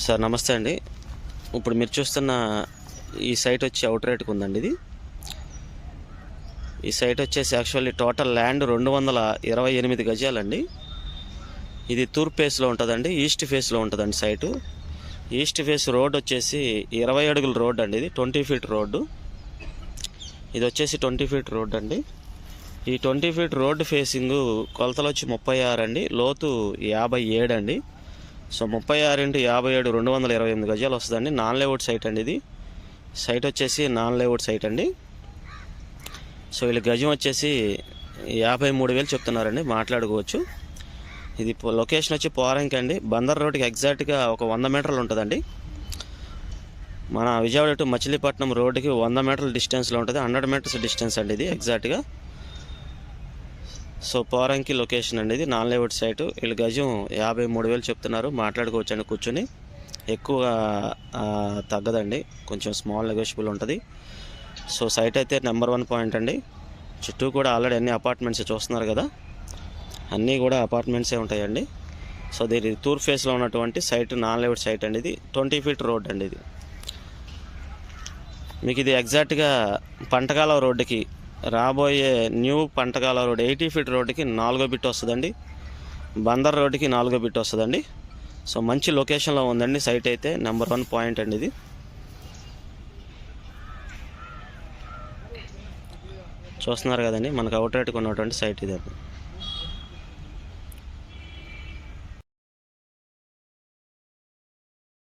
Sir నమస్తే అండి. ఇప్పుడు మీరు చూస్తున్న ఈ సైట్ వచ్చి అవుట్ రేట్కి ఉందండి. ఈ సైట్ వచ్చేసి యాక్చువల్లీ టోటల్ ల్యాండ్ 228 గజాలండి. ఇది తూర్పు ఫేస్లో ఉంటుందండి, ఈస్ట్ ఫేస్లో ఉంటుందండి సైటు. ఈస్ట్ ఫేస్ రోడ్ వచ్చేసి 20 అడుగుల రోడ్ అండి. ఇది 20 ఫీట్ రోడ్డు. ఇది వచ్చేసి 20 ఫీట్ రోడ్ అండి. ఈ 20 ఫీట్ రోడ్డు ఫేసింగ్ కొలతలు వచ్చి 36 అండి, లోతు 57 అండి. సో 36 × 57 228 గజాలు వస్తుందండి. నాన్ లేఅవుట్ సైట్ అండి. ఇది సైట్ వచ్చేసి నాన్ లేఅవుట్ సైట్ అండి. సో వీళ్ళ గజం వచ్చేసి 53,000 చెప్తున్నారండి, మాట్లాడుకోవచ్చు. ఇది లొకేషన్ వచ్చి పోరంకి అండి, బందర్ రోడ్కి ఎగ్జాక్ట్గా ఒక 100 మీటర్లు ఉంటుందండి. మన విజయవాడ టు మచిలీపట్నం రోడ్డుకి 100 మీటర్ల డిస్టెన్స్లో ఉంటుంది. 100 మీటర్స్ డిస్టెన్స్ అండి ఇది ఎగ్జాక్ట్గా. సో పోరంకి లొకేషన్ అండి, ఇది నాన్ లేఅవుట్ సైటు. వీళ్ళు గజం 53,000 చెప్తున్నారు, మాట్లాడుకోవచ్చు అండి కూర్చొని. ఎక్కువ తగ్గదండి, కొంచెం స్మాల్ నెగోషియబుల్ ఉంటుంది. సో సైట్ అయితే నెంబర్ 1 పాయింట్ అండి. చుట్టూ కూడా ఆల్రెడీ అన్ని అపార్ట్మెంట్స్ చూస్తున్నారు కదా, అన్నీ కూడా అపార్ట్మెంట్సే ఉంటాయండి. సో దీని తూర్పు ఫేస్లో ఉన్నటువంటి సైట్ నాన్ లేఅవుట్ సైట్ అండి. ఇది 20 ఫీట్ రోడ్ అండి. ఇది మీకు ఇది ఎగ్జాక్ట్గా పంటకాల రోడ్డుకి రాబోయే న్యూ పంటకాల రోడ్ 80 ఫీట్ రోడ్డుకి 4వ బిట్ వస్తుందండి. బందర్ రోడ్డుకి 4వ బిట్ వస్తుందండి. సో మంచి లొకేషన్లో ఉందండి సైట్ అయితే, నెంబర్ 1 పాయింట్ అండి. ఇది చూస్తున్నారు కదండి, మనకు అవుట్ రేట్కి ఉన్నటువంటి సైట్ ఇది.